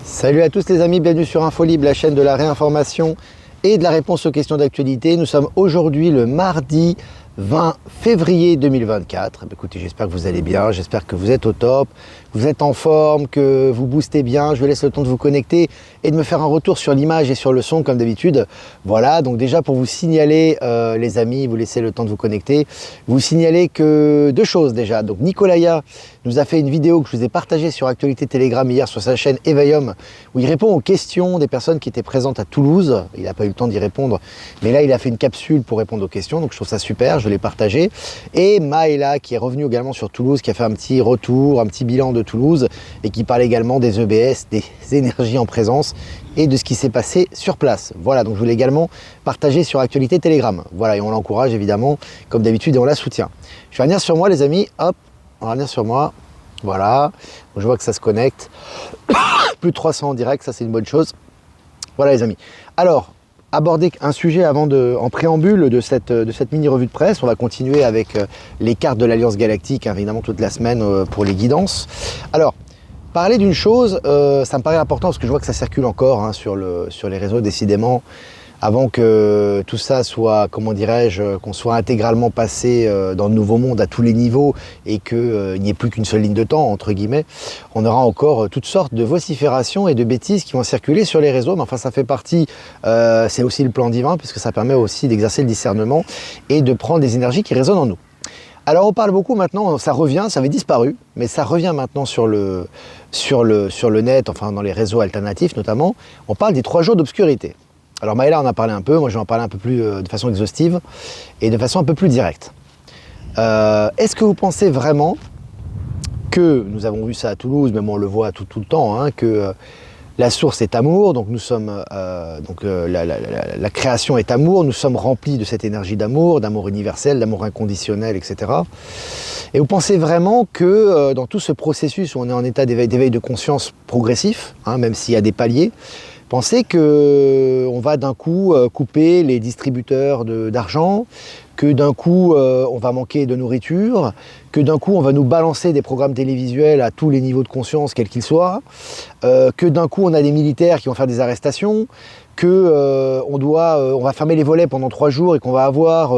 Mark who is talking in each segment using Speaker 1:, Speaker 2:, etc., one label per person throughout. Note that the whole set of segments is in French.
Speaker 1: Salut à tous les amis, bienvenue sur InfoLib, la chaîne de la réinformation et de la réponse aux questions d'actualité. Nous sommes aujourd'hui le mardi 20 février 2024. Écoutez, j'espère que vous allez bien, j'espère que vous êtes au top, vous êtes en forme, que vous boostez bien. Je vous laisse le temps de vous connecter et de me faire un retour sur l'image et sur le son comme d'habitude. Voilà, donc déjà pour vous signaler les amis, vous laissez le temps de vous connecter, vous signalez que deux choses déjà. Donc Nicolaya nous a fait une vidéo que je vous ai partagée sur Actualité Telegram hier sur sa chaîne Evaium, où il répond aux questions des personnes qui étaient présentes à Toulouse. Il n'a pas eu le temps d'y répondre, mais là il a fait une capsule pour répondre aux questions, donc je trouve ça super, je l'ai partagé. Et Maëla qui est revenue également sur Toulouse, qui a fait un petit retour, un petit bilan de Toulouse, et qui parle également des EBS, des énergies en présence, et de ce qui s'est passé sur place. Voilà, donc je voulais également partager sur Actualité Telegram. Voilà, et on l'encourage évidemment, comme d'habitude, et on la soutient. Je vais venir sur moi les amis, hop, on va venir sur moi. Voilà, je vois que ça se connecte. Plus de 300 en direct, ça c'est une bonne chose. Voilà les amis. Alors, aborder un sujet en préambule de cette mini-revue de presse. On va continuer avec les cartes de l'Alliance Galactique, hein, évidemment toute la semaine pour les guidances. Alors, parler d'une chose, ça me paraît important parce que je vois que ça circule encore hein, sur les réseaux décidément. Avant que tout ça soit, comment dirais-je, qu'on soit intégralement passé dans le nouveau monde à tous les niveaux et qu'il n'y ait plus qu'une seule ligne de temps, entre guillemets, on aura encore toutes sortes de vociférations et de bêtises qui vont circuler sur les réseaux. Mais enfin, ça fait partie, c'est aussi le plan divin, puisque ça permet aussi d'exercer le discernement et de prendre des énergies qui résonnent en nous. Alors on parle beaucoup maintenant, ça revient, ça avait disparu, mais ça revient maintenant sur le net, enfin dans les réseaux alternatifs notamment, on parle des 3 jours d'obscurité. Alors Maëla en a parlé un peu, moi je vais en parler un peu plus de façon exhaustive et de façon un peu plus directe. Est-ce que vous pensez vraiment que, nous avons vu ça à Toulouse, même on le voit tout le temps, hein, que la source est amour, donc nous sommes, la création est amour, nous sommes remplis de cette énergie d'amour universel, d'amour inconditionnel, etc. Et vous pensez vraiment que dans tout ce processus où on est en état d'éveil de conscience progressif, hein, même s'il y a des paliers, pensez qu'on va d'un coup couper les distributeurs d'argent, que d'un coup on va manquer de nourriture, que d'un coup on va nous balancer des programmes télévisuels à tous les niveaux de conscience, quels qu'ils soient, que d'un coup on a des militaires qui vont faire des arrestations, que on va fermer les volets pendant 3 jours et qu'on va avoir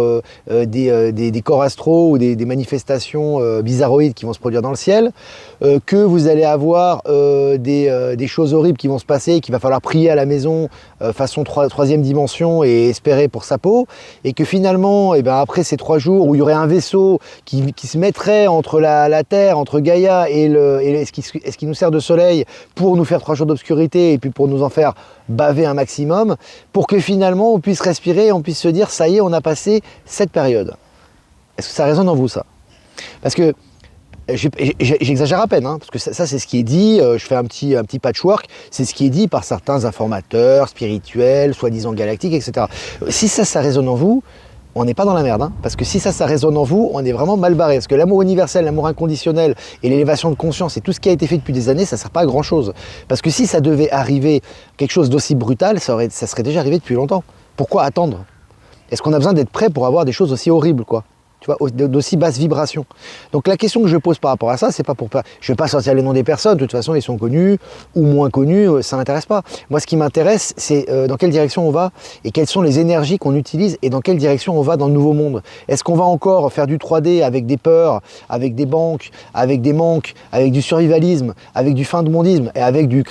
Speaker 1: des corps astraux ou des manifestations bizarroïdes qui vont se produire dans le ciel, que vous allez avoir des choses horribles qui vont se passer, qu'il va falloir prier à la maison façon troisième dimension et espérer pour sa peau, et que finalement, eh ben, après ces 3 jours où il y aurait un vaisseau qui se mettrait entre la Terre, entre Gaïa et ce qui nous sert de soleil pour nous faire 3 jours d'obscurité et puis pour nous en faire baver un maximum, pour que finalement on puisse respirer et on puisse se dire ça y est, on a passé cette période. Est-ce que ça résonne en vous ça? Parce que j'exagère à peine, hein, parce que ça c'est ce qui est dit, je fais un petit patchwork, c'est ce qui est dit par certains informateurs spirituels, soi-disant galactiques, etc. Si ça résonne en vous, on n'est pas dans la merde, hein, parce que si ça résonne en vous, on est vraiment mal barré, parce que l'amour universel, l'amour inconditionnel et l'élévation de conscience et tout ce qui a été fait depuis des années, ça ne sert pas à grand chose. Parce que si ça devait arriver quelque chose d'aussi brutal, ça serait déjà arrivé depuis longtemps. Pourquoi attendre? Est-ce qu'on a besoin d'être prêt pour avoir des choses aussi horribles, quoi? Tu vois, d'aussi basse vibration. Donc la question que je pose par rapport à ça, c'est pas pour... Je vais pas sortir les noms des personnes, de toute façon ils sont connus ou moins connus, ça m'intéresse pas. Moi ce qui m'intéresse, c'est dans quelle direction on va et quelles sont les énergies qu'on utilise et dans quelle direction on va dans le nouveau monde. Est-ce qu'on va encore faire du 3D avec des peurs, avec des banques, avec des manques, avec du survivalisme, avec du fin de mondisme et avec du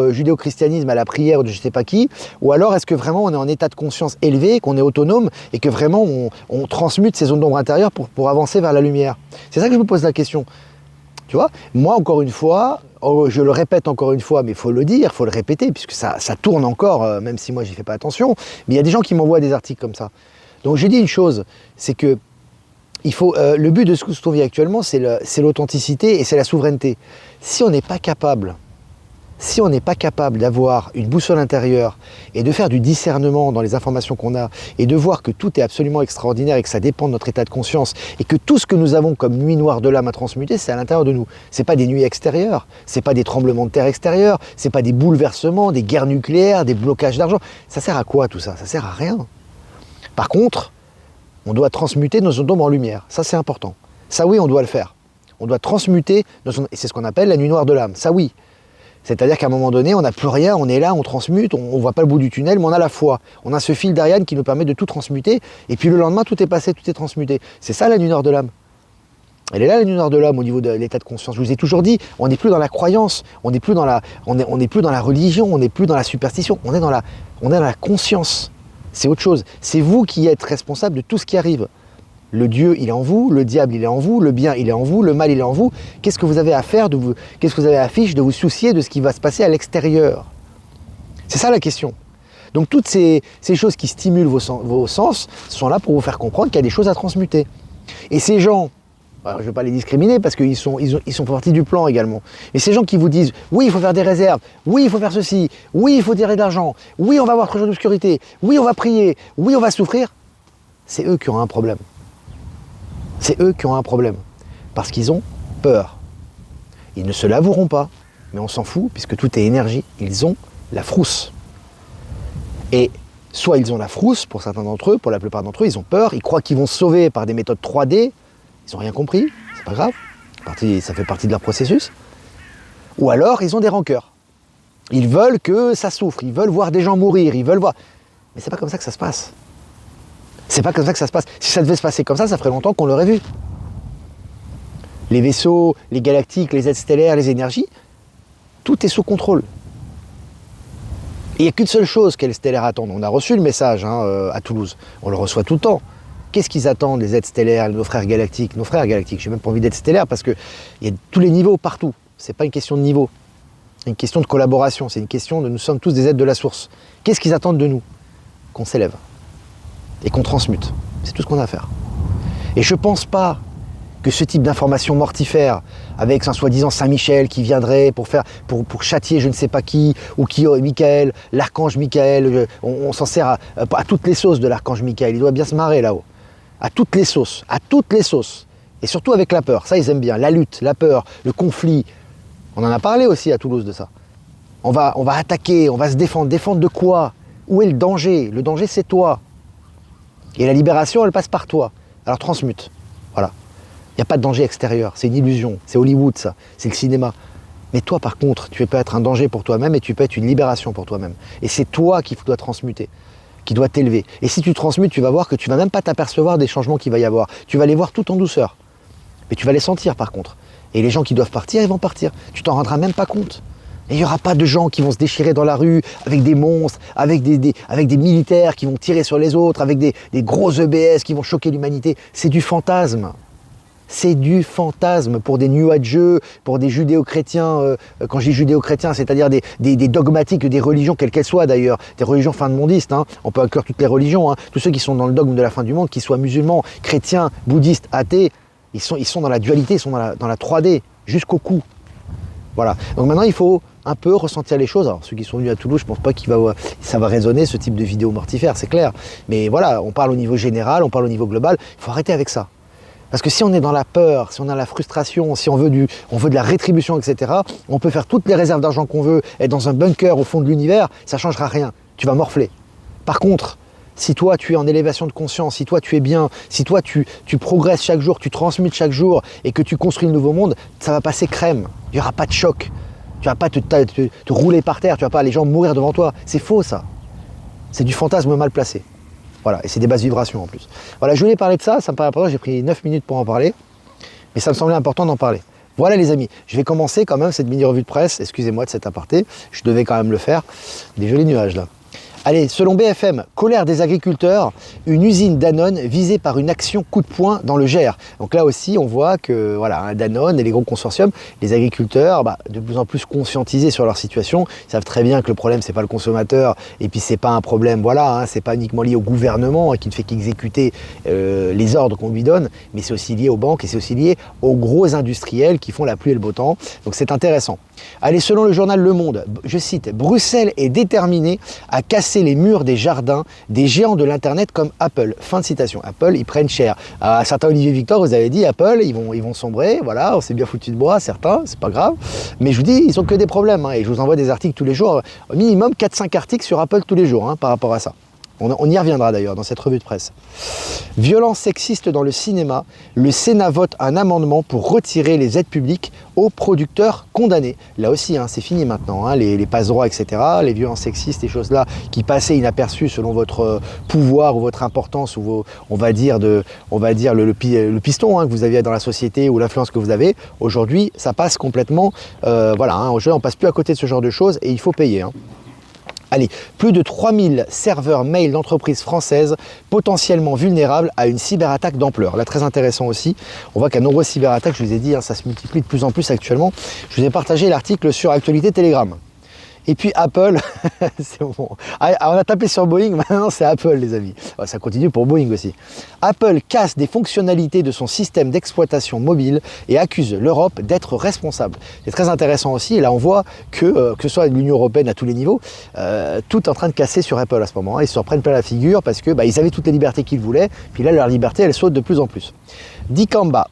Speaker 1: judéo-christianisme à la prière de je sais pas qui, ou alors est-ce que vraiment on est en état de conscience élevé, qu'on est autonome et que vraiment on transmute ces zones d'ombre intérieure pour avancer vers la lumière? C'est ça que je me pose la question. Tu vois, moi encore une fois, je le répète encore une fois, mais il faut le dire, il faut le répéter, puisque ça tourne encore, même si moi j'y fais pas attention, mais il y a des gens qui m'envoient des articles comme ça. Donc je dis une chose, c'est que le but de ce qu'on vit actuellement, c'est l'authenticité et c'est la souveraineté. Si on n'est pas capable d'avoir une boussole intérieure et de faire du discernement dans les informations qu'on a et de voir que tout est absolument extraordinaire et que ça dépend de notre état de conscience et que tout ce que nous avons comme nuit noire de l'âme à transmuter, c'est à l'intérieur de nous. C'est pas des nuits extérieures, c'est pas des tremblements de terre extérieurs, c'est pas des bouleversements, des guerres nucléaires, des blocages d'argent. Ça sert à quoi tout ça? Ça sert à rien. Par contre, on doit transmuter nos ondes d'ombre en lumière. Ça c'est important. Ça oui, on doit le faire. On doit transmuter, et c'est ce qu'on appelle la nuit noire de l'âme. Ça oui. C'est-à-dire qu'à un moment donné, on n'a plus rien, on est là, on transmute, on ne voit pas le bout du tunnel, mais on a la foi. On a ce fil d'Ariane qui nous permet de tout transmuter, et puis le lendemain, tout est passé, tout est transmuté. C'est ça la nuit noire de l'âme. Elle est là la nuit noire de l'âme au niveau de l'état de conscience. Je vous ai toujours dit, on n'est plus dans la croyance, on n'est plus dans la religion, on n'est plus dans la superstition, on est dans la conscience. C'est autre chose. C'est vous qui êtes responsable de tout ce qui arrive. Le Dieu, il est en vous, le diable, il est en vous, le bien, il est en vous, le mal, il est en vous. Qu'est-ce que vous avez à faire qu'est-ce que vous avez à fiche de vous soucier de ce qui va se passer à l'extérieur? C'est ça la question. Donc toutes ces choses qui stimulent vos sens sont là pour vous faire comprendre qu'il y a des choses à transmuter. Et ces gens, alors je ne vais pas les discriminer parce qu'ils sont partie du plan également. Mais ces gens qui vous disent « oui, il faut faire des réserves, oui, il faut faire ceci, oui, il faut tirer de l'argent, oui, on va avoir 3 jours d'obscurité, oui, on va prier, oui, on va souffrir », c'est eux qui ont un problème. C'est eux qui ont un problème. Parce qu'ils ont peur. Ils ne se l'avoueront pas, mais on s'en fout puisque tout est énergie. Ils ont la frousse. Et soit ils ont la frousse, pour certains d'entre eux, pour la plupart d'entre eux, ils ont peur, ils croient qu'ils vont se sauver par des méthodes 3D, ils n'ont rien compris, c'est pas grave, ça fait partie de leur processus. Ou alors, ils ont des rancœurs. Ils veulent que ça souffre, ils veulent voir des gens mourir, ils veulent voir... Mais c'est pas comme ça que ça se passe. C'est pas comme ça que ça se passe. Si ça devait se passer comme ça ferait longtemps qu'on l'aurait vu. Les vaisseaux, les galactiques, les êtres stellaires, les énergies, tout est sous contrôle. Et il n'y a qu'une seule chose que les stellaires attendent. On a reçu le message à Toulouse, on le reçoit tout le temps. Qu'est-ce qu'ils attendent, les êtres stellaires, nos frères galactiques? Nos frères galactiques, j'ai même pas envie d'être stellaire parce qu'il y a tous les niveaux partout. C'est pas une question de niveau, c'est une question de collaboration, c'est une question de nous sommes tous des êtres de la source. Qu'est-ce qu'ils attendent de nous? Qu'on s'élève et qu'on transmute. C'est tout ce qu'on a à faire. Et je pense pas que ce type d'information mortifère, avec un soi-disant Saint-Michel qui viendrait pour châtier je ne sais pas qui, ou qui Michael, l'archange Michael, on s'en sert à toutes les sauces de l'archange Michael, il doit bien se marrer là-haut. À toutes les sauces, et surtout avec la peur, ça ils aiment bien, la lutte, la peur, le conflit. On en a parlé aussi à Toulouse de ça. On va attaquer, on va se défendre. Défendre de quoi? Où est le danger? Le danger c'est toi. Et la libération elle passe par toi. Alors transmute, voilà. Il n'y a pas de danger extérieur, c'est une illusion, c'est Hollywood ça, c'est le cinéma. Mais toi par contre, tu peux être un danger pour toi-même et tu peux être une libération pour toi-même. Et c'est toi qui dois transmuter, qui dois t'élever. Et si tu transmutes, tu vas voir que tu ne vas même pas t'apercevoir des changements qu'il va y avoir. Tu vas les voir tout en douceur. Mais tu vas les sentir par contre. Et les gens qui doivent partir, ils vont partir. Tu t'en rendras même pas compte. Et il n'y aura pas de gens qui vont se déchirer dans la rue avec des monstres, avec des militaires qui vont tirer sur les autres, avec des gros EBS qui vont choquer l'humanité. C'est du fantasme. C'est du fantasme pour des nuageux, pour des judéo-chrétiens, quand je dis judéo-chrétiens, c'est-à-dire des dogmatiques, des religions, quelles qu'elles soient d'ailleurs, des religions fin de mondistes, on peut inclure toutes les religions, tous ceux qui sont dans le dogme de la fin du monde, qu'ils soient musulmans, chrétiens, bouddhistes, athées, ils sont dans la dualité, ils sont dans la 3D, jusqu'au cou. Voilà, donc maintenant il faut un peu ressentir les choses. Alors ceux qui sont venus à Toulouse, je pense pas que ça va résonner ce type de vidéo mortifère, c'est clair. Mais voilà, on parle au niveau général, on parle au niveau global, il faut arrêter avec ça. Parce que si on est dans la peur, si on a la frustration, si on veut de la rétribution, etc., on peut faire toutes les réserves d'argent qu'on veut, être dans un bunker au fond de l'univers, ça ne changera rien. Tu vas morfler. Par contre, si toi tu es en élévation de conscience, si toi tu es bien, si toi tu progresses chaque jour, tu transmutes chaque jour et que tu construis le nouveau monde, ça va passer crème. Il n'y aura pas de choc. Tu vas pas te rouler par terre, tu vas pas les gens mourir devant toi. C'est faux ça. C'est du fantasme mal placé. Voilà, et c'est des basses vibrations en plus. Voilà, je voulais parler de ça, ça me paraît important, j'ai pris 9 minutes pour en parler, mais ça me semblait important d'en parler. Voilà les amis, je vais commencer quand même cette mini-revue de presse, excusez-moi de cet aparté, je devais quand même le faire, des jolis nuages là. Allez, selon BFM, colère des agriculteurs, une usine Danone visée par une action coup de poing dans le Gers. Donc là aussi, on voit que voilà, Danone et les gros consortiums, les agriculteurs, de plus en plus conscientisés sur leur situation, ils savent très bien que le problème, c'est pas le consommateur, et puis c'est pas un problème, voilà, c'est pas uniquement lié au gouvernement qui ne fait qu'exécuter les ordres qu'on lui donne, mais c'est aussi lié aux banques et c'est aussi lié aux gros industriels qui font la pluie et le beau temps. Donc c'est intéressant. Allez, selon le journal Le Monde, je cite, Bruxelles est déterminée à casser les murs des jardins des géants de l'internet comme Apple. Fin de citation. Apple, ils prennent cher. Certains Olivier Victor, vous avez dit Apple, ils vont sombrer. Voilà, on s'est bien foutu de bois, certains, c'est pas grave. Mais je vous dis, ils ont que des problèmes. Et je vous envoie des articles tous les jours, au minimum 4-5 articles sur Apple tous les jours par rapport à ça. On y reviendra d'ailleurs dans cette revue de presse. Violence sexiste dans le cinéma. Le Sénat vote un amendement pour retirer les aides publiques aux producteurs condamnés. Là aussi, c'est fini maintenant, les passe-droits, etc. Les violences sexistes, les choses-là qui passaient inaperçues selon votre pouvoir ou votre importance, ou on va dire le piston que vous aviez dans la société ou l'influence que vous avez. Aujourd'hui, ça passe complètement. Aujourd'hui, on passe plus à côté de ce genre de choses et il faut payer. Allez, plus de 3000 serveurs mail d'entreprises françaises potentiellement vulnérables à une cyberattaque d'ampleur. Là, très intéressant aussi. On voit qu'à nombreuses cyberattaques, je vous ai dit, ça se multiplie de plus en plus actuellement. Je vous ai partagé l'article sur Actualité Telegram. Et puis Apple, bon. On a tapé sur Boeing, maintenant c'est Apple les amis. Ça continue pour Boeing aussi. Apple casse des fonctionnalités de son système d'exploitation mobile et accuse l'Europe d'être responsable. C'est très intéressant aussi, et là on voit que ce soit l'Union Européenne à tous les niveaux, tout est en train de casser sur Apple à ce moment. Ils se reprennent plein la figure parce que ils avaient toutes les libertés qu'ils voulaient, puis là leur liberté elle saute de plus en plus. Dicamba,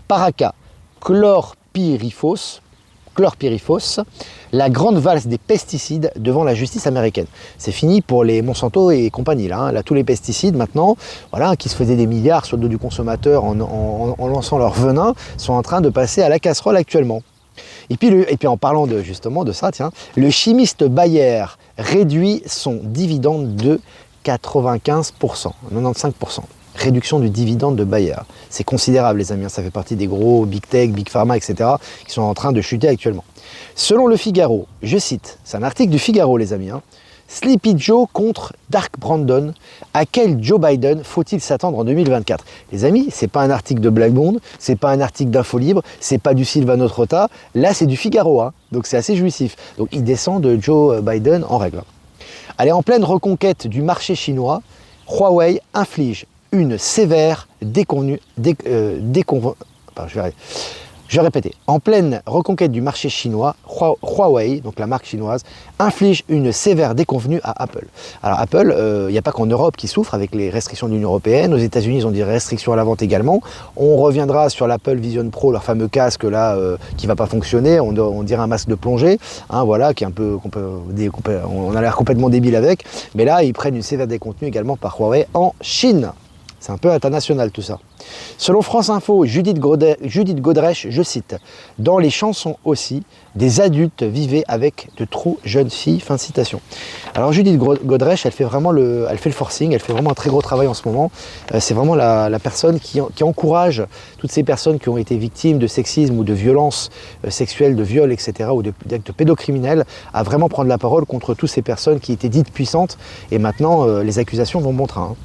Speaker 1: Paraca, chlorpyrifos, la grande valse des pesticides devant la justice américaine. C'est fini pour les Monsanto et compagnie. Là, tous les pesticides maintenant, qui se faisaient des milliards sur le dos du consommateur en lançant leur venin, sont en train de passer à la casserole actuellement. Et puis en parlant justement de ça, le chimiste Bayer réduit son dividende de 95%, 95%. Réduction du dividende de Bayer. C'est considérable les amis, ça fait partie des gros Big Tech, Big Pharma, etc. qui sont en train de chuter actuellement. Selon le Figaro, je cite, c'est un article du Figaro les amis, Sleepy Joe contre Dark Brandon, à quel Joe Biden faut-il s'attendre en 2024? Les amis, c'est pas un article de Black Bond, c'est pas un article d'Info Libre, c'est pas du Sylvano Trotta, là c'est du Figaro, donc c'est assez jouissif. Donc il descend de Joe Biden en règle. Allez, en pleine reconquête du marché chinois, Huawei inflige une sévère je vais répéter. En pleine reconquête du marché chinois, Huawei, donc la marque chinoise, inflige une sévère déconvenue à Apple. Alors Apple, il n'y a pas qu'en Europe qui souffre avec les restrictions de l'Union Européenne. Aux États-Unis, ils ont des restrictions à la vente également. On reviendra sur l'Apple Vision Pro, leur fameux casque là, qui ne va pas fonctionner. On dirait un masque de plongée, qui est un peu, on a l'air complètement débile avec. Mais là, ils prennent une sévère déconvenue également par Huawei en Chine. C'est un peu international tout ça. Selon France Info, Judith Godrèche, je cite, « Dans les chansons aussi, des adultes vivaient avec de trop jeunes filles », fin de citation. Alors Judith Godrèche, elle fait le forcing, elle fait vraiment un très gros travail en ce moment. C'est vraiment la personne qui encourage toutes ces personnes qui ont été victimes de sexisme ou de violences sexuelles, de viols, etc., ou d'actes pédocriminels, à vraiment prendre la parole contre toutes ces personnes qui étaient dites puissantes. Et maintenant, les accusations vont bon train.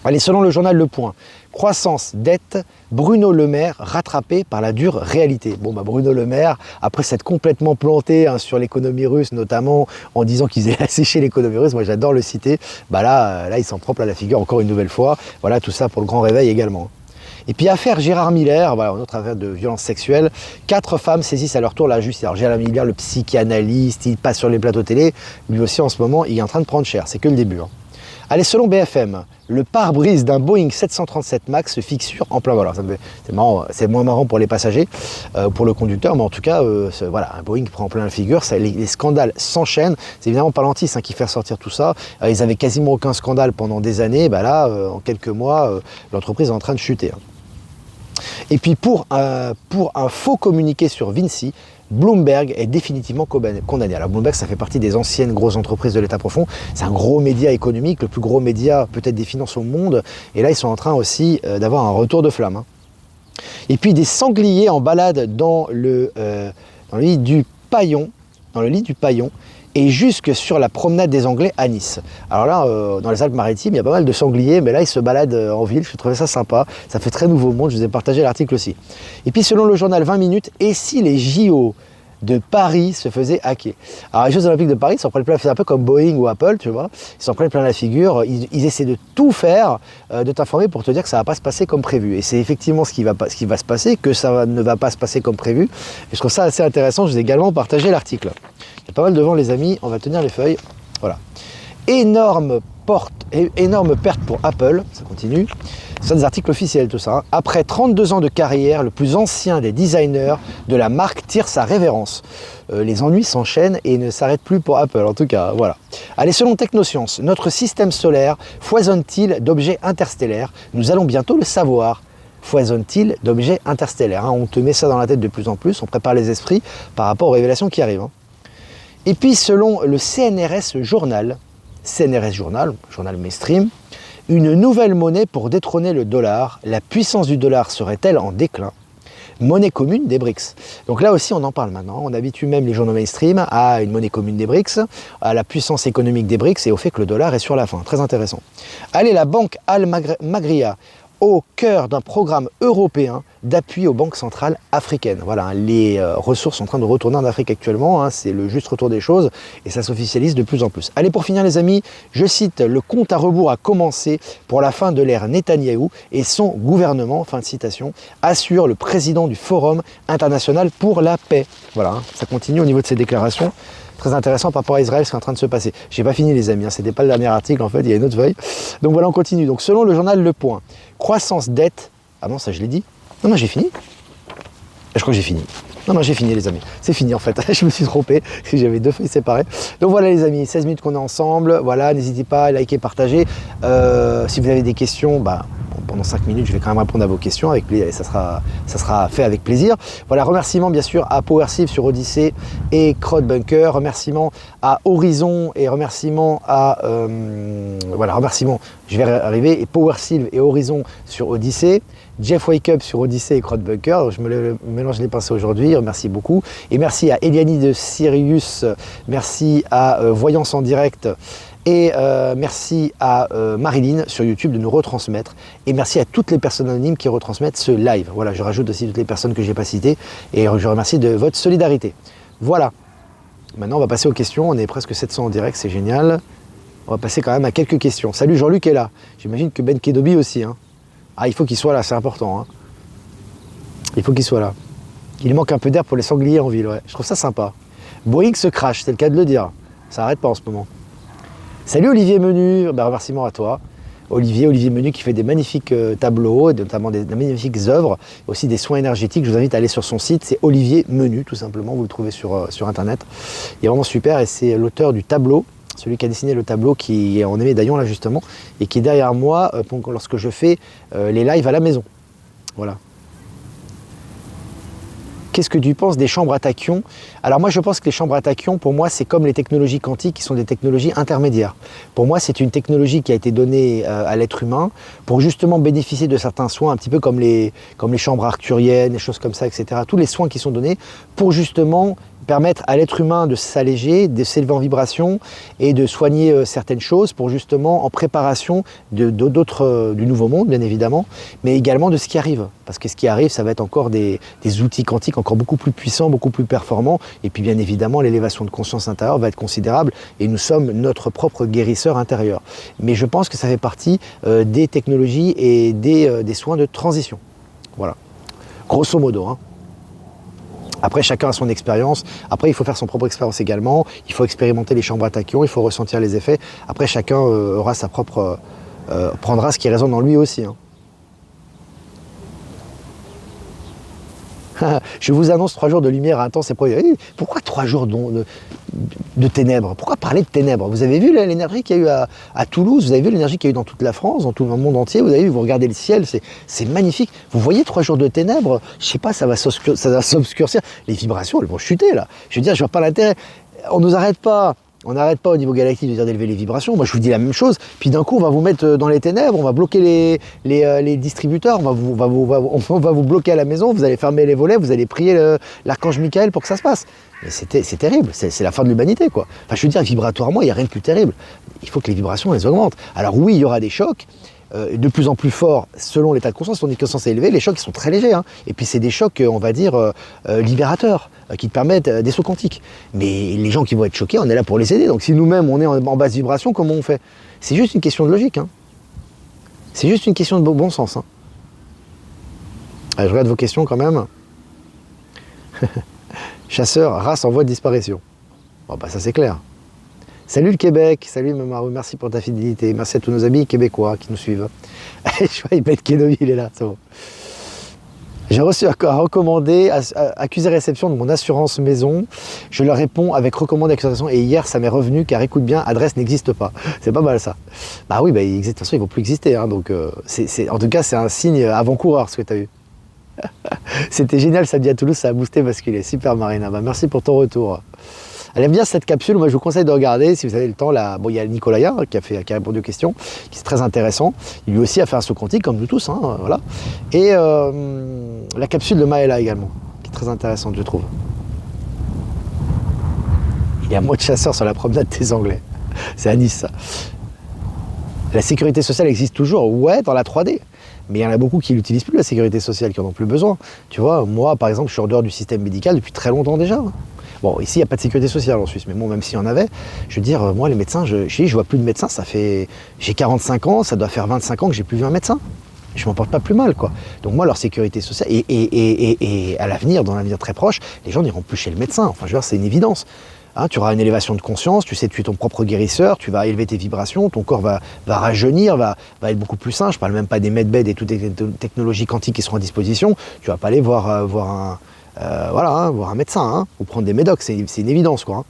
Speaker 1: Allez, selon le journal Le Point, croissance, dette, Bruno Le Maire rattrapé par la dure réalité. Bruno Le Maire, après s'être complètement planté sur l'économie russe, notamment en disant qu'ils allaient assécher l'économie russe, moi j'adore le citer, là il s'en prend plein la figure encore une nouvelle fois. Voilà, tout ça pour le grand réveil également. Et puis affaire Gérard Miller, une autre affaire de violence sexuelle, 4 femmes saisissent à leur tour la justice. Alors Gérard Miller, le psychanalyste, il passe sur les plateaux télé, lui aussi en ce moment il est en train de prendre cher, c'est que le début. Allez, selon BFM, le pare-brise d'un Boeing 737 MAX se fixure en plein vol. C'est marrant, c'est moins marrant pour les passagers, pour le conducteur, mais en tout cas, un Boeing prend en plein la figure. Les scandales s'enchaînent. C'est évidemment Palantis qui fait ressortir tout ça. Ils avaient quasiment aucun scandale pendant des années. Là, en quelques mois, l'entreprise est en train de chuter. Et puis pour un faux communiqué sur Vinci, Bloomberg est définitivement condamné. Alors Bloomberg, ça fait partie des anciennes grosses entreprises de l'État profond. C'est un gros média économique, le plus gros média peut-être des finances au monde. Et là, ils sont en train aussi d'avoir un retour de flamme. Et puis des sangliers en balade dans le lit du Paillon, et jusque sur la promenade des Anglais à Nice. Alors là, dans les Alpes-Maritimes, il y a pas mal de sangliers, mais là, ils se baladent en ville. Je trouvais ça sympa. Ça fait très nouveau monde. Je vous ai partagé l'article aussi. Et puis, selon le journal 20 minutes, et si les JO de Paris se faisaient hacker? Alors, les Jeux Olympiques de Paris, ils s'en prennent plein, c'est un peu comme Boeing ou Apple, tu vois. Ils s'en prennent plein la figure. Ils essaient de tout faire, de t'informer pour te dire que ça va pas se passer comme prévu. Et c'est effectivement ce qui va se passer, que ça ne va pas se passer comme prévu. Et je trouve ça assez intéressant. Je vous ai également partagé l'article. Il y a pas mal devant les amis, on va tenir les feuilles. Voilà. énorme perte pour Apple, ça continue. Ce sont des articles officiels tout ça. Hein. Après 32 ans de carrière, le plus ancien des designers de la marque tire sa révérence. Les ennuis s'enchaînent et ne s'arrêtent plus pour Apple, en tout cas, voilà. Allez, selon Technosciences, notre système solaire foisonne-t-il d'objets interstellaires? Nous allons bientôt le savoir. Foisonne-t-il d'objets interstellaires, hein? On te met ça dans la tête de plus en plus, on prépare les esprits par rapport aux révélations qui arrivent. Hein. Et puis, selon le CNRS Journal, journal mainstream, une nouvelle monnaie pour détrôner le dollar. La puissance du dollar serait-elle en déclin? Monnaie commune des BRICS. Donc là aussi, on en parle maintenant. On habitue même les journaux mainstream à une monnaie commune des BRICS, à la puissance économique des BRICS et au fait que le dollar est sur la fin. Très intéressant. Allez, la banque Al-Magria, au cœur d'un programme européen d'appui aux banques centrales africaines. Voilà, les ressources sont en train de retourner en Afrique actuellement, hein, c'est le juste retour des choses et ça s'officialise de plus en plus. Allez, pour finir les amis, je cite, le compte à rebours a commencé pour la fin de l'ère Netanyahou et son gouvernement, fin de citation, assure le président du Forum international pour la paix. Voilà, hein, ça continue au niveau de ces déclarations. Très intéressant par rapport à Israël, ce qui est en train de se passer. J'ai pas fini les amis, hein, c'était pas le dernier article en fait, il y a une autre feuille. Donc voilà, on continue. Donc selon le journal Le Point, croissance dette. Ah non, ça je l'ai dit. Non, j'ai fini. Je crois que j'ai fini. Non, j'ai fini les amis. C'est fini en fait. Je me suis trompé. J'avais deux feuilles séparées. Donc voilà les amis, 16 minutes qu'on est ensemble. Voilà, n'hésitez pas à liker, partager. Si vous avez des questions, pendant 5 minutes, je vais quand même répondre à vos questions avec plaisir et ça sera fait avec plaisir. Voilà, remerciements bien sûr à PowerSieve sur Odyssey et CrowdBunker, remerciements à Horizon et remerciements à remerciements, je vais arriver, et PowerSieve et Horizon sur Odyssey, Jeff Wake Up sur Odyssey et CrowdBunker, je me mélange les pinceaux aujourd'hui, merci beaucoup. Et merci à Eliani de Sirius, merci à Voyance en direct. Et merci à Marilyn sur YouTube de nous retransmettre. Et merci à toutes les personnes anonymes qui retransmettent ce live. Voilà, je rajoute aussi toutes les personnes que je n'ai pas citées. Et je remercie de votre solidarité. Voilà. Maintenant, on va passer aux questions. On est presque 700 en direct, c'est génial. On va passer quand même à quelques questions. Salut, Jean-Luc est là. J'imagine que Ben Kedobi aussi. Hein. Ah, il faut qu'il soit là, c'est important. Hein. Il faut qu'il soit là. Il manque un peu d'air pour les sangliers en ville. Ouais. Je trouve ça sympa. Boeing se crache, c'est le cas de le dire. Ça n'arrête pas en ce moment. Salut Olivier Menu, remerciements à toi. Olivier Menu qui fait des magnifiques tableaux, notamment des magnifiques œuvres, aussi des soins énergétiques. Je vous invite à aller sur son site, c'est Olivier Menu tout simplement, vous le trouvez sur internet. Il est vraiment super et c'est l'auteur du tableau, celui qui a dessiné le tableau qui est en médaillon là justement, et qui est derrière moi lorsque je fais les lives à la maison. Voilà. Qu'est-ce que tu penses des chambres à tachyons? Alors moi je pense que les chambres à tachyons, pour moi c'est comme les technologies quantiques qui sont des technologies intermédiaires. Pour moi c'est une technologie qui a été donnée à l'être humain pour justement bénéficier de certains soins, un petit peu comme les chambres arcturiennes, des choses comme ça, etc. Tous les soins qui sont donnés pour justement permettre à l'être humain de s'alléger, de s'élever en vibration et de soigner certaines choses pour justement en préparation du nouveau monde bien évidemment, mais également de ce qui arrive. Parce que ce qui arrive, ça va être encore des outils quantiques encore beaucoup plus puissants, beaucoup plus performants. Et puis bien évidemment, l'élévation de conscience intérieure va être considérable et nous sommes notre propre guérisseur intérieur. Mais je pense que ça fait partie des technologies et des soins de transition. Voilà, grosso modo. Hein. Après, chacun a son expérience. Après, il faut faire son propre expérience également. Il faut expérimenter les chambres à tachyons, il faut ressentir les effets. Après, chacun aura sa propre... prendra ce qui résonne en lui aussi. Hein. Je vous annonce 3 jours de lumière intense et prohibée. Pourquoi 3 jours de ténèbres? Pourquoi parler de ténèbres? Vous avez vu l'énergie qu'il y a eu à Toulouse, vous avez vu l'énergie qu'il y a eu dans toute la France, dans tout le monde entier, vous avez vu, vous regardez le ciel, c'est magnifique. Vous voyez 3 jours de ténèbres, je sais pas, ça va s'obscurcir. Les vibrations, elles vont chuter là. Je veux dire, je vois pas l'intérêt. On nous arrête pas. On n'arrête pas au niveau galactique de dire d'élever les vibrations. Moi, je vous dis la même chose. Puis d'un coup, on va vous mettre dans les ténèbres, on va bloquer les distributeurs, on va vous bloquer à la maison, vous allez fermer les volets, vous allez prier l'archange Michael pour que ça se passe. Mais c'est terrible, c'est la fin de l'humanité, quoi. Enfin, je veux dire, vibratoirement, il n'y a rien de plus terrible. Il faut que les vibrations, elles augmentent. Alors oui, il y aura des chocs. De plus en plus forts selon l'état de conscience. Si ton état de conscience est élevé, les chocs ils sont très légers. Hein. Et puis c'est des chocs, on va dire, libérateurs, qui te permettent des sauts quantiques. Mais les gens qui vont être choqués, on est là pour les aider. Donc si nous-mêmes on est en basse vibration, comment on fait? C'est juste une question de logique. Hein. C'est juste une question de bon sens. Hein. Allez, je regarde vos questions quand même. Chasseur, race en voie de disparition. Bon bah ça c'est clair. Salut le Québec, salut Mamarou, merci pour ta fidélité. Merci à tous nos amis québécois qui nous suivent. Je vois, il pète Kenobi, il est là, c'est bon. J'ai reçu un recommandé, accusé réception de mon assurance maison. Je leur réponds avec recommandé accusation et hier ça m'est revenu car écoute bien, adresse n'existe pas. C'est pas mal ça. Bah oui, bah, de toute façon ils vont plus exister. Hein, donc en tout cas c'est un signe avant-coureur ce que tu as eu. C'était génial samedi à Toulouse, ça a boosté parce qu'il est super Marina. Bah, merci pour ton retour. Elle aime bien cette capsule, moi je vous conseille de regarder si vous avez le temps. Là, bon, il y a Nicolaya qui a répondu aux questions, qui est très intéressant. Il lui aussi a fait un saut quantique comme nous tous, hein, voilà. Et la capsule de Maëla également, qui est très intéressante je trouve. Il y a moins de chasseurs sur la promenade des Anglais. C'est à Nice ça. La sécurité sociale existe toujours, ouais, dans la 3D. Mais il y en a beaucoup qui n'utilisent plus la sécurité sociale, qui n'en ont plus besoin. Tu vois, moi par exemple, je suis en dehors du système médical depuis très longtemps déjà. Bon, ici, il n'y a pas de sécurité sociale en Suisse, mais bon, même s'il y en avait, je veux dire, moi, les médecins, je vois plus de médecins, j'ai 45 ans, ça doit faire 25 ans que j'ai plus vu un médecin. Je m'en porte pas plus mal, quoi. Donc moi, leur sécurité sociale, et à l'avenir, dans l'avenir très proche, les gens n'iront plus chez le médecin. Enfin, je veux dire, c'est une évidence. Hein, tu auras une élévation de conscience, tu sais, tu es ton propre guérisseur, tu vas élever tes vibrations, ton corps va rajeunir, va être beaucoup plus sain. Je parle même pas des medbeds et toutes les technologies quantiques qui seront à disposition. Tu vas pas aller voir un médecin, hein, ou prendre des médocs, c'est une évidence, quoi. Hein.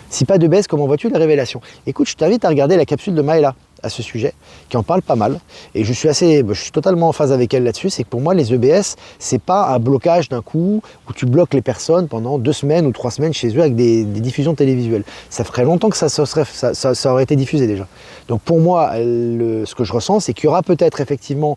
Speaker 1: Si pas de baisse, comment vois-tu les révélations? Écoute, je t'invite à regarder la capsule de Maëla à ce sujet, qui en parle pas mal, et je suis totalement en phase avec elle là-dessus. C'est que pour moi, les EBS, c'est pas un blocage d'un coup où tu bloques les personnes pendant 2 semaines ou 3 semaines chez eux avec des diffusions télévisuelles. Ça ferait longtemps que ça aurait été diffusé déjà. Donc pour moi, ce que je ressens, c'est qu'il y aura peut-être effectivement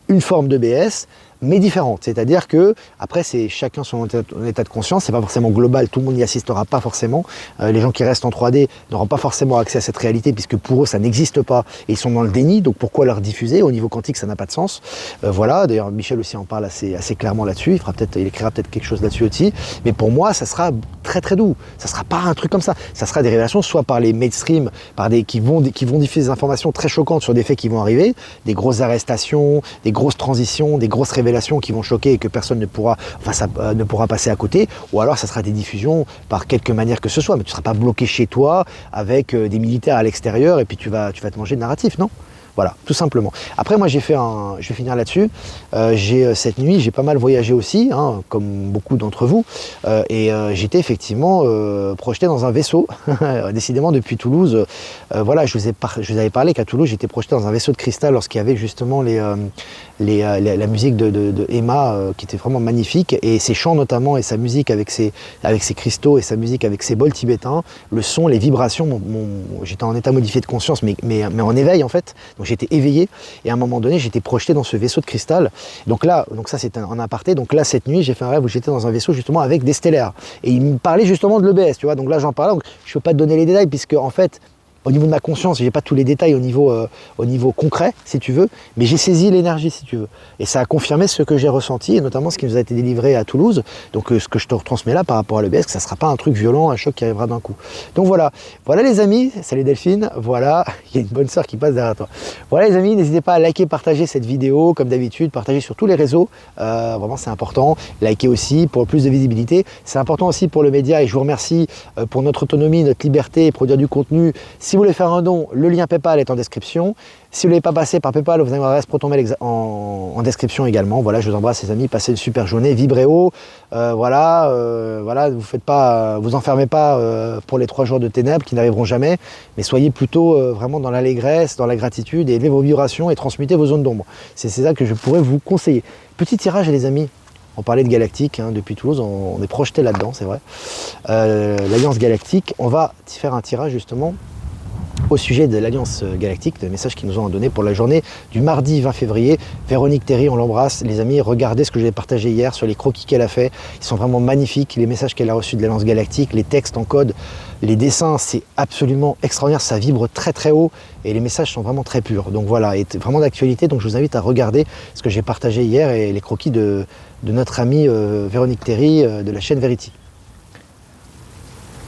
Speaker 1: une forme d'EBS, mais différente. C'est-à-dire que, après, c'est chacun son état de conscience, c'est pas forcément global, tout le monde n'y assistera pas forcément. Les gens qui restent en 3D n'auront pas forcément accès à cette réalité, puisque pour eux, ça n'existe pas, et ils sont dans le déni, donc pourquoi leur diffuser? Au niveau quantique, ça n'a pas de sens. Voilà, d'ailleurs, Michel aussi en parle assez clairement là-dessus, il écrira peut-être quelque chose là-dessus aussi, mais pour moi, ça sera très très doux. Ça sera pas un truc comme ça. Ça sera des révélations, soit par les mainstream, qui vont diffuser des informations très choquantes sur des faits qui vont arriver, des grosses arrestations, des grosses transitions, des grosses révélations qui vont choquer et que personne ne pourra passer à côté, ou alors ça sera des diffusions par quelque manière que ce soit, mais tu ne seras pas bloqué chez toi avec des militaires à l'extérieur et puis tu vas te manger le narratif, non? Voilà, tout simplement. Après, moi, je vais finir là-dessus. Cette nuit, j'ai pas mal voyagé aussi, hein, comme beaucoup d'entre vous, et j'étais effectivement projeté dans un vaisseau. Décidément, depuis Toulouse, voilà, je vous avais parlé qu'à Toulouse, j'étais projeté dans un vaisseau de cristal lorsqu'il y avait justement la musique de Emma, qui était vraiment magnifique, et ses chants notamment, et sa musique avec ses cristaux, et sa musique avec ses bols tibétains, le son, les vibrations. J'étais en état modifié de conscience, mais en éveil en fait. Donc j'étais éveillé et à un moment donné j'étais projeté dans ce vaisseau de cristal. Donc ça c'était en aparté. Donc là cette nuit j'ai fait un rêve où j'étais dans un vaisseau justement avec des stellaires. Et il me parlait justement de l'EBS, tu vois. Donc là j'en parlais. Donc je ne peux pas te donner les détails puisque en fait au niveau de ma conscience, je n'ai pas tous les détails au niveau concret, si tu veux, mais j'ai saisi l'énergie, si tu veux. Et ça a confirmé ce que j'ai ressenti, et notamment ce qui nous a été délivré à Toulouse. Donc ce que je te retransmets là par rapport à l'EBS, que ça ne sera pas un truc violent, un choc qui arrivera d'un coup. Donc voilà les amis, salut Delphine, voilà, il y a une bonne sœur qui passe derrière toi. Voilà les amis, n'hésitez pas à liker, partager cette vidéo, comme d'habitude, partager sur tous les réseaux, vraiment c'est important. Liker aussi pour plus de visibilité, c'est important aussi pour le média, et je vous remercie pour notre autonomie, notre liberté, et produire du contenu. Si vous voulez faire un don, le lien PayPal est en description. Si vous ne l'avez pas passé par PayPal, vous avez l'adresse ProtonMail en description également. Voilà, je vous embrasse les amis, passez une super journée, vibrez haut. Voilà, vous enfermez pas pour les 3 jours de ténèbres qui n'arriveront jamais, mais soyez plutôt vraiment dans l'allégresse, dans la gratitude, et élevez vos vibrations et transmutez vos zones d'ombre. C'est ça que je pourrais vous conseiller. Petit tirage les amis. On parlait de Galactique, hein, depuis Toulouse, on est projeté là-dedans, c'est vrai. L'Alliance Galactique, on va faire un tirage justement au sujet de l'Alliance Galactique, des messages qu'ils nous ont donnés pour la journée du mardi 20 février. Véronique Théry, on l'embrasse. Les amis, regardez ce que je vous ai partagé hier sur les croquis qu'elle a fait. Ils sont vraiment magnifiques. Les messages qu'elle a reçus de l'Alliance Galactique, les textes en code, les dessins, c'est absolument extraordinaire. Ça vibre très très haut et les messages sont vraiment très purs. Donc voilà, et vraiment d'actualité. Donc je vous invite à regarder ce que j'ai partagé hier et les croquis de notre amie Véronique Théry de la chaîne Verity.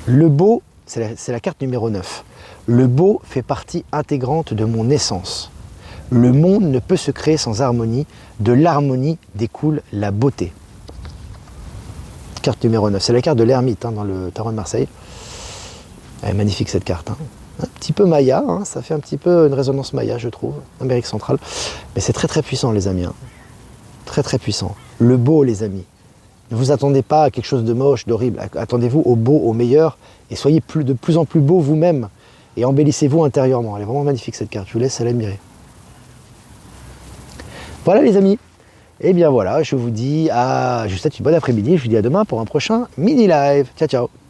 Speaker 1: Le beau, c'est la carte numéro 9. Le beau fait partie intégrante de mon essence. Le monde ne peut se créer sans harmonie. De l'harmonie découle la beauté. Carte numéro 9, c'est la carte de l'ermite dans le tarot de Marseille. Elle est magnifique cette carte. Hein. Un petit peu Maya, hein, ça fait un petit peu une résonance Maya, je trouve, Amérique centrale. Mais c'est très très puissant, les amis. Hein. Très très puissant. Le beau, les amis. Ne vous attendez pas à quelque chose de moche, d'horrible. Attendez-vous au beau, au meilleur, et soyez de plus en plus beau vous-même. Et embellissez-vous intérieurement. Elle est vraiment magnifique cette carte, je vous laisse à l'admirer. Voilà les amis. Et bien voilà, je vous dis je vous souhaite une bonne après-midi. Je vous dis à demain pour un prochain mini live. Ciao ciao.